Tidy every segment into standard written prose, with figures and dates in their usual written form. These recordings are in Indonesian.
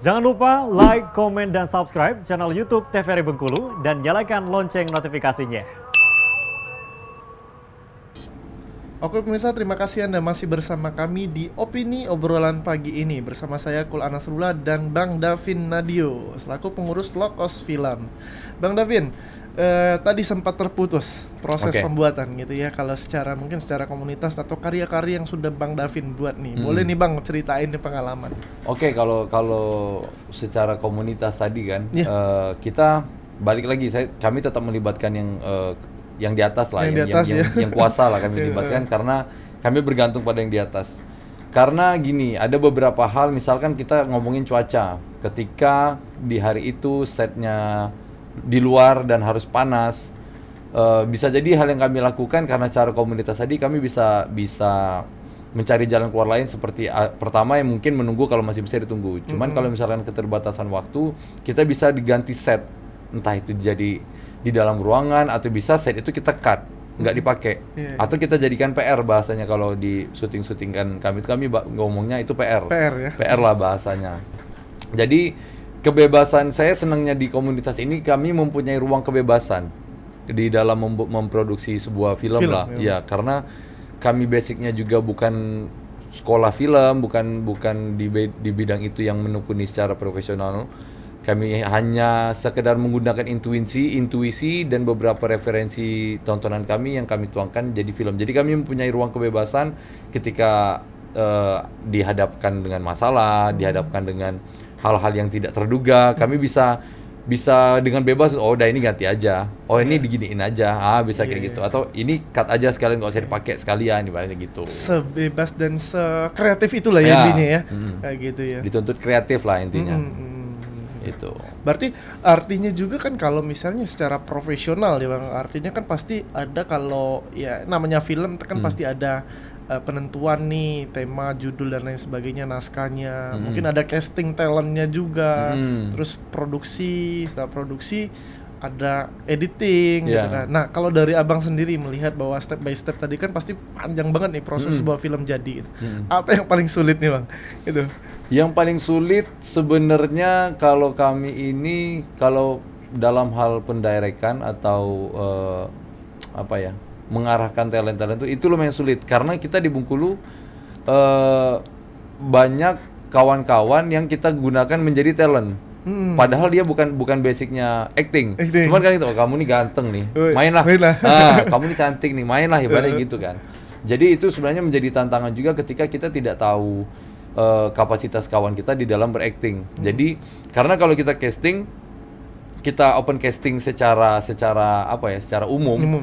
Jangan lupa like, komen, dan subscribe channel YouTube TVRI Bengkulu dan nyalakan lonceng notifikasinya. Oke pemirsa, terima kasih Anda masih bersama kami di Opini Obrolan Pagi ini. Bersama saya Kul Anasrullah dan Bang Davin Nadio selaku pengurus Lokos Film. Bang Davin, tadi sempat terputus proses pembuatan gitu ya. Kalau mungkin secara komunitas atau karya-karya yang sudah Bang Davin buat nih, boleh nih Bang ceritain nih pengalaman. Oke, kalau secara komunitas tadi kan, kita balik lagi, kami tetap melibatkan yang di atas lah, yang kuasa lah kami libatkan karena kami bergantung pada yang di atas. Karena gini, ada beberapa hal, misalkan kita ngomongin cuaca, ketika di hari itu setnya di luar dan harus panas, bisa jadi hal yang kami lakukan karena cara komunitas tadi kami bisa mencari jalan keluar lain seperti pertama yang mungkin menunggu kalau masih bisa ditunggu. Cuman kalau misalkan keterbatasan waktu, kita bisa diganti set, entah itu jadi di dalam ruangan atau bisa set itu kita cut, nggak dipakai, atau kita jadikan PR bahasanya kalau di syuting kan kami ngomongnya itu PR ya? PR lah bahasanya. Jadi kebebasan, saya senangnya di komunitas ini kami mempunyai ruang kebebasan di dalam memproduksi sebuah film lah ya, karena kami basicnya juga bukan sekolah film, bukan di bidang itu yang menekuni secara profesional. Kami hanya sekedar menggunakan intuisi dan beberapa referensi tontonan kami yang kami tuangkan jadi film. Jadi kami mempunyai ruang kebebasan ketika dihadapkan dengan masalah, dihadapkan dengan hal-hal yang tidak terduga, kami bisa dengan bebas, oh udah ini ganti aja, oh ini diginiin aja, bisa kayak gitu, atau ini cut aja sekalian, nggak usah dipakai sekalian, ibaratnya gitu. Sebebas dan sekreatif itulah ya intinya ya, kayak gitu ya. Dituntut kreatif lah intinya. Itu. Berarti artinya juga kan kalau misalnya secara profesional ya Bang, artinya kan pasti ada, kalau ya namanya film kan pasti ada penentuan nih tema, judul dan lain sebagainya, naskahnya, mungkin ada casting talentnya juga, terus setelah produksi ada editing gitu kan. Nah kalau dari abang sendiri melihat bahwa step by step tadi kan pasti panjang banget nih proses sebuah film jadi, apa yang paling sulit nih Bang? Itu. Yang paling sulit sebenarnya kalau kami ini, kalau dalam hal pendirekan atau mengarahkan talent itu lumayan sulit karena kita di Bengkulu banyak kawan-kawan yang kita gunakan menjadi talent. Padahal dia bukan basicnya acting. Cuman kan itu, kamu nih ganteng nih, mainlah. Kamu nih cantik nih, mainlah, ibaratnya gitu kan. Jadi itu sebenarnya menjadi tantangan juga ketika kita tidak tahu kapasitas kawan kita di dalam berakting. Jadi karena kalau kita casting, kita open casting secara umum.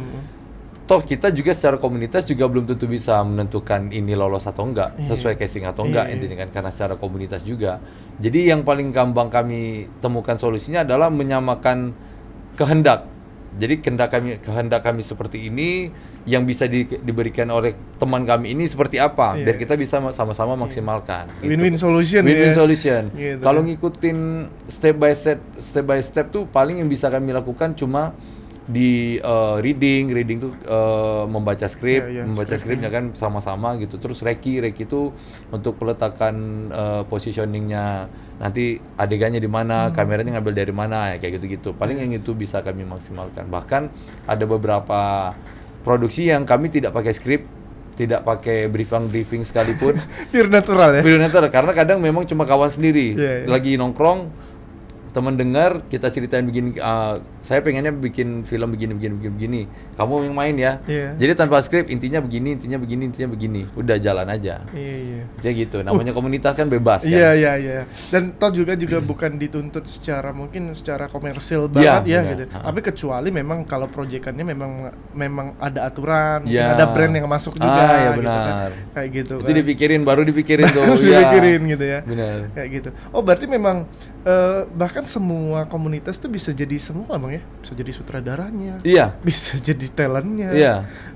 Toh kita juga secara komunitas juga belum tentu bisa menentukan ini lolos atau enggak, sesuai casting atau enggak, intinya kan, karena secara komunitas juga. Jadi yang paling gampang kami temukan solusinya adalah menyamakan kehendak. Jadi kehendak kami seperti ini, yang bisa diberikan oleh teman kami ini seperti apa, biar kita bisa sama-sama maksimalkan. Win-win solution. Win-win solution. Gitu. Kalau ngikutin step by step tuh paling yang bisa kami lakukan cuma di reading tuh membaca skripnya kan sama-sama gitu. Terus reki itu untuk peletakan positioningnya, nanti adegannya di mana, kameranya ngambil dari mana, ya kayak gitu-gitu. Paling yang itu bisa kami maksimalkan. Bahkan ada beberapa produksi yang kami tidak pakai skrip, tidak pakai briefing sekalipun. Pure natural ya. Pure natural, karena kadang memang cuma kawan sendiri lagi nongkrong, teman dengar kita ceritain begini, saya pengennya bikin film begini, kamu yang main ya. Jadi tanpa skrip, intinya begini, udah jalan aja. Kayak gitu, namanya komunitas kan bebas kan. Iya. Dan toh juga bukan dituntut secara komersil banget gitu. Tapi kecuali memang kalau proyekannya memang ada aturan, mungkin ada brand yang masuk juga gitu kan. Kayak gitu itu kan. baru dipikirin tuh. Dipikirin gitu ya. Benar. Kayak gitu. Oh berarti memang bahkan semua komunitas tuh bisa jadi semua Bang ya? Bisa jadi sutradaranya, bisa jadi talentnya,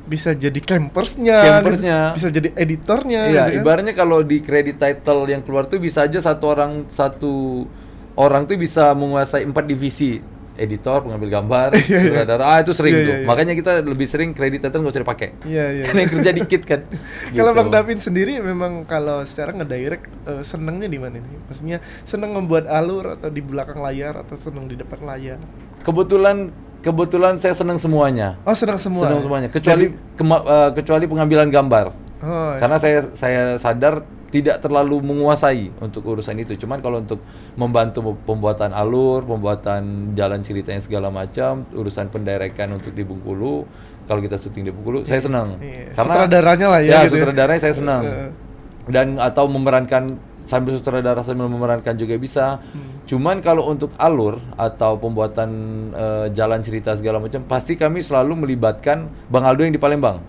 bisa jadi campersnya, bisa jadi editornya. Iya, gitu kan? Ibaratnya kalau di credit title yang keluar tuh bisa aja satu orang tuh bisa menguasai 4 divisi. editor, pengambil gambar, sutradara, itu sering Iya, tuh. iya, iya. Makanya kita lebih sering kredit itu nggak usah dipakai. Iya. Karena yang kerja dikit kan. Kalau Gitu. Bang Davin sendiri memang kalau secara ngedirect senengnya di mana nih? Maksudnya seneng membuat alur atau di belakang layar atau seneng di depan layar? Kebetulan saya senang semuanya. Oh, seneng semua. Senang semuanya, kecuali pengambilan gambar. Oh, Karena saya sadar tidak terlalu menguasai untuk urusan itu. Cuman kalau untuk membantu pembuatan alur, pembuatan jalan ceritanya segala macam, urusan pendirekan untuk di Bengkulu, kalau kita syuting di Bengkulu, saya senang. Iya. Karena Sutradaranya lah ya. Ya, gitu sutradaranya saya senang. Dan atau memerankan sambil sutradara sambil memerankan juga bisa. Cuman kalau untuk alur atau pembuatan jalan cerita segala macam, pasti kami selalu melibatkan Bang Aldo yang di Palembang.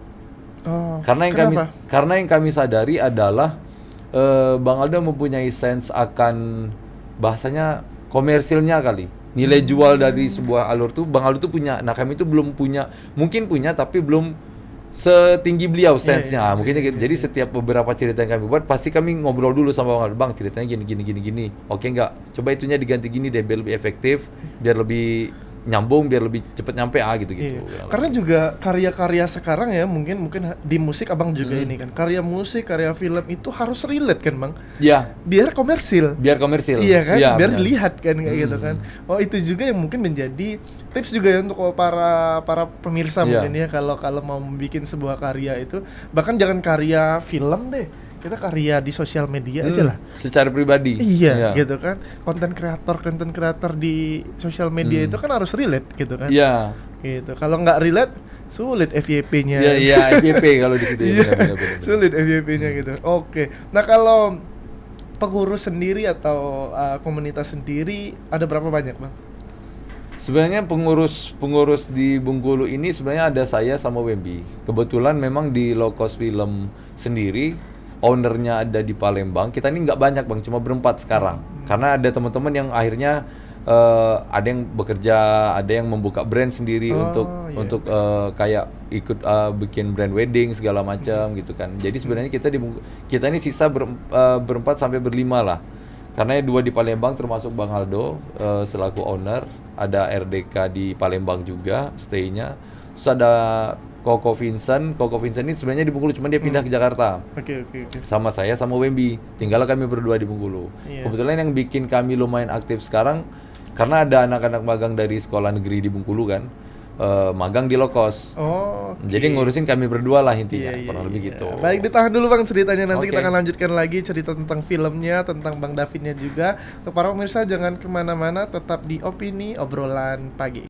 Oh, Karena yang kami sadari adalah Bang Aldo mempunyai sense akan bahasanya komersilnya kali. Nilai jual dari sebuah alur tuh Bang Aldo tuh punya. Nah, kami tuh belum punya. Mungkin punya tapi belum setinggi beliau sense-nya. Mungkin gitu. Jadi setiap beberapa cerita yang kami buat pasti kami ngobrol dulu sama Bang Aldo, Bang, ceritanya gini. Oke nggak? Coba itunya diganti gini deh biar lebih efektif, biar lebih nyambung, biar lebih cepet nyampe gitu. Iya. Karena juga karya-karya sekarang ya mungkin di musik abang juga ini kan karya musik, karya film itu harus relate kan Bang? Ya. Biar komersil. Iya kan? Ya, biar benar. dilihat kan kayak gitu kan. Oh, itu juga yang mungkin menjadi tips juga ya untuk para pemirsa Iya. mungkin ya kalau mau membuat sebuah karya itu bahkan jangan karya film deh. Kita karya di sosial media aja lah. Secara pribadi. Iya, gitu kan. Konten kreator di sosial media itu kan harus relate gitu kan. Iya. Gitu. Kalau nggak relate sulit FYP-nya. Iya, FYP kalau di situ ya. Benar. Sulit FYP-nya gitu. Oke. Nah, kalau pengurus sendiri atau komunitas sendiri ada berapa banyak, Bang? Sebenarnya pengurus di Bengkulu ini sebenarnya ada saya sama Wemby. Kebetulan memang di Low Cost Film sendiri ownernya ada di Palembang. Kita ini nggak banyak Bang, cuma berempat sekarang. Karena ada teman-teman yang akhirnya ada yang bekerja, ada yang membuka brand sendiri untuk kayak ikut bikin brand wedding segala macam gitu kan. Jadi sebenarnya kita ini sisa berempat sampai berlima lah. Karena dua di Palembang termasuk Bang Aldo selaku owner, ada RDK di Palembang juga stay-nya. Terus ada Koko Vincent ini sebenarnya di Bengkulu, cuma dia pindah ke Jakarta. Oke. Sama saya sama Wemby, tinggal kami berdua di Bengkulu. Iya. Kebetulan yang bikin kami lumayan aktif sekarang karena ada anak-anak magang dari sekolah negeri di Bengkulu kan, magang di Low Cost. Oh. Jadi ngurusin kami berdua lah intinya, Iya, kurang lebih gitu. Baik, ditahan dulu Bang ceritanya, nanti Oke. kita akan lanjutkan lagi cerita tentang filmnya, tentang Bang Davidnya juga. Untuk para pemirsa jangan kemana-mana, tetap di Opini Obrolan Pagi.